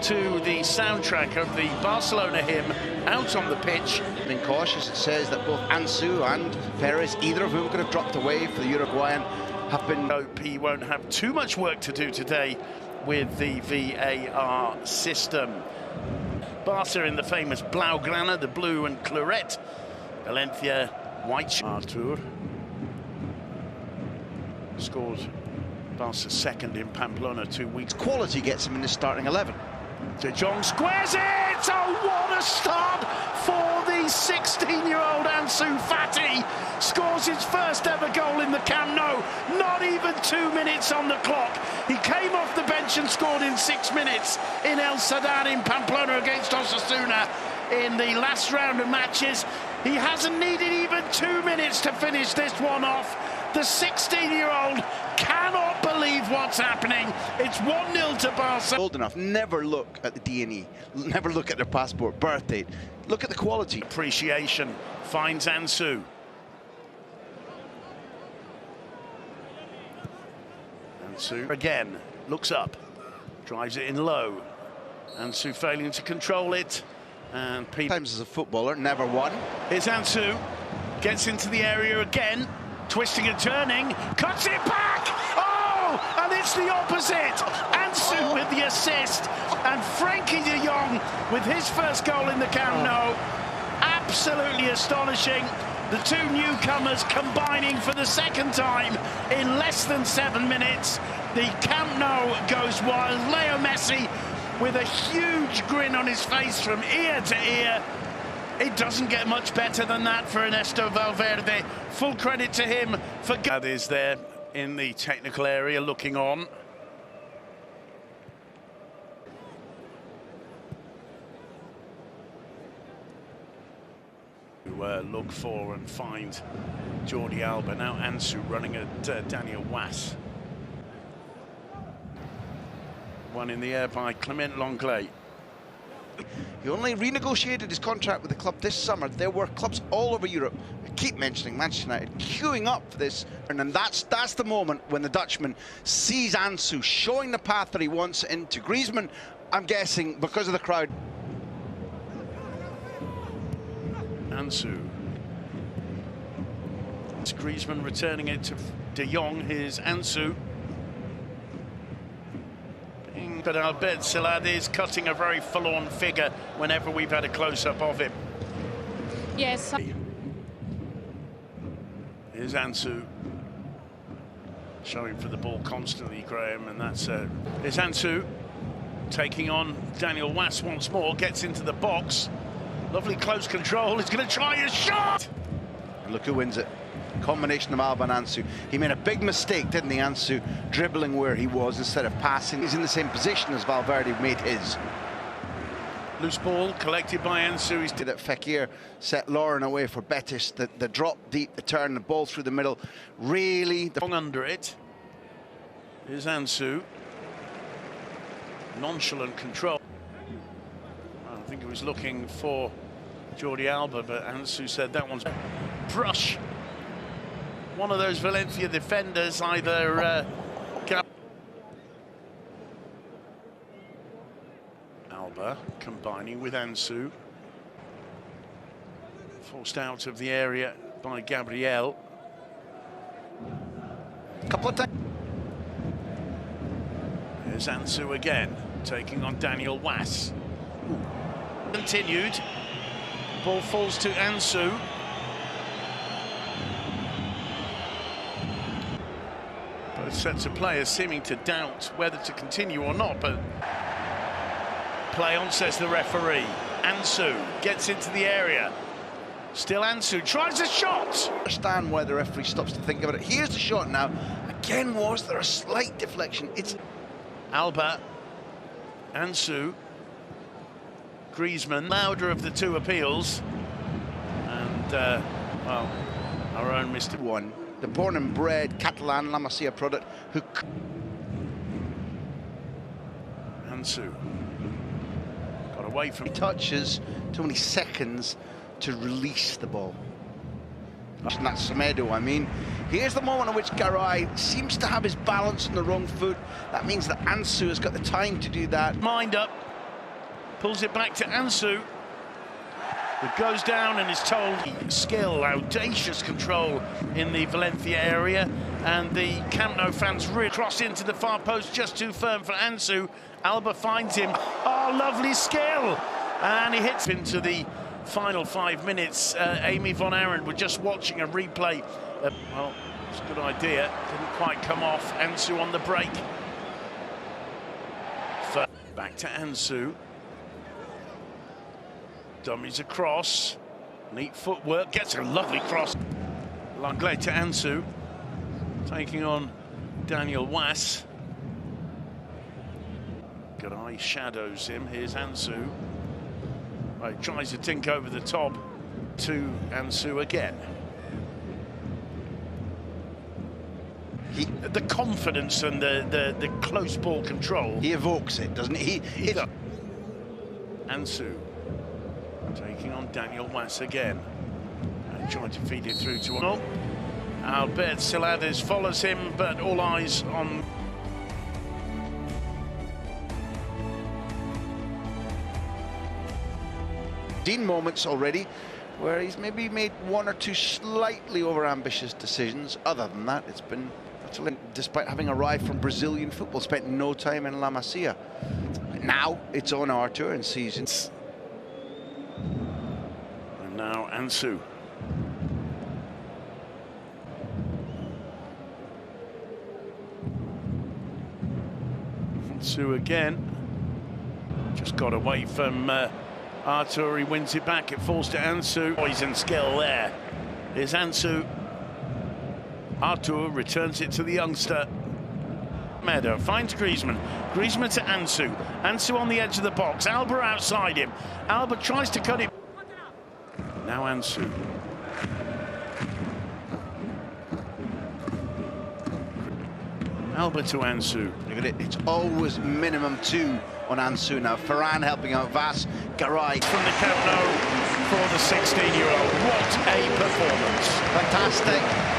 To the soundtrack of the Barcelona hymn out on the pitch. Being cautious, it says that both Ansu and Perez, either of whom could have dropped away for the Uruguayan, have been... Hope he won't have too much work to do today with the VAR system. Barca in the famous Blaugrana, the blue and claret. Valencia, white. Artur scored Barca's second in Pamplona 2 weeks. Quality gets him in the starting 11. De Jong squares it! Oh, what a start for the 16-year-old Ansu Fati. Scores his first ever goal in the Camp Nou. Not even 2 minutes on the clock. He came off the bench and scored in 6 minutes in El Sadar in Pamplona against Osasuna in the last round of matches. He hasn't needed even 2 minutes to finish this one off. The 16-year-old cannot believe what's happening. It's 1-0 to Barca. Old enough, never look at the DNA, never look at their passport, birth date. Look at the quality. Appreciation finds Ansu. Ansu again, looks up, drives it in low. Ansu failing to control it. And times as a footballer, never won. Here's Ansu, gets into the area again. Twisting and turning, cuts it back! Oh, and it's the opposite! Ansu with the assist, and Frankie de Jong with his first goal in the Camp Nou. Absolutely astonishing. The two newcomers combining for the second time in less than 7 minutes. The Camp Nou goes wild. Leo Messi with a huge grin on his face from ear to ear. It doesn't get much better than that for Ernesto Valverde. Full credit to him for... That is there in the technical area looking on. Look for and find Jordi Alba. Now Ansu running at Daniel Was. One in the air by Clement Lenglet. He only renegotiated his contract with the club this summer. There were clubs all over Europe, I keep mentioning Manchester United, queuing up for this. And that's the moment when the Dutchman sees Ansu showing the path that he wants into Griezmann, I'm guessing, because of the crowd. Ansu. It's Griezmann returning it to De Jong. Here's Ansu. But Albert Silad is cutting a very forlorn figure whenever we've had a close-up of him. Yes. Here's Ansu. Showing for the ball constantly, Graham, and that's... Here's Ansu taking on Daniel Was once more, gets into the box. Lovely close control, he's going to try a shot! And look who wins it. Combination of Alba and Ansu. He made a big mistake, didn't he, Ansu, dribbling where he was instead of passing. He's in the same position as Valverde made his. Loose ball collected by Ansu. He's that Fekir set Lauren away for Betis. The drop deep, the turn, the ball through the middle. Really... Long under it. Here's Ansu. Nonchalant control. I think he was looking for Jordi Alba, but Ansu said that one's brush. One of those Valencia defenders, either Alba combining with Ansu. Forced out of the area by Gabriel. Couple of times. Here's Ansu again, taking on Daniel Was. Continued. Ball falls to Ansu. Both sets of players seeming to doubt whether to continue or not, but play on, says the referee. Ansu gets into the area. Still Ansu tries a shot. I understand why the referee stops to think about it. Here's the shot now. Again, was there a slight deflection? It's Alba, Ansu, Griezmann, louder of the two appeals, and well, our own Mr. One, the born and bred Catalan La Masia product, who Ansu got away from touches, too many seconds to release the ball. That's Semedo, I mean. Here's the moment in which Garay seems to have his balance on the wrong foot. That means that Ansu has got the time to do that. Mind up, pulls it back to Ansu. It goes down and is told skill, audacious control in the Valencia area, and the Camp Nou fans really cross into the far post, just too firm for Ansu. Alba finds him. Oh, lovely skill, and he hits into the final 5 minutes. Amy von Aaron were just watching a replay. Well, it's a good idea. Didn't quite come off. Ansu on the break. Back to Ansu. Dummies across. Neat footwork. Gets a lovely cross. Langlais to Ansu. Taking on Daniel Was. Garay shadows him. Here's Ansu. Right, tries to tink over the top to Ansu again. The confidence and the close ball control. He evokes it, doesn't he? Ansu taking on Daniel Was again. And trying to feed it through to Albert Celades follows him, but all eyes on moments already where he's maybe made one or two slightly over-ambitious decisions. Other than that, it's been, despite having arrived from Brazilian football, spent no time in La Masia. Now it's on our tour and seasons. And now Ansu. Ansu again. Just got away from Artur. He wins it back. It falls to Ansu. Poison skill there. Here's Ansu. Artur returns it to the youngster. Meadow finds Griezmann. Griezmann to Ansu. Ansu on the edge of the box. Alba outside him. Alba tries to cut it. Now Ansu. Alba to Ansu. Look at it. It's always minimum 2 on Ansu now. Ferran helping out Vas. Garay from the Camp Nou for the 16-year-old. What a performance. Fantastic.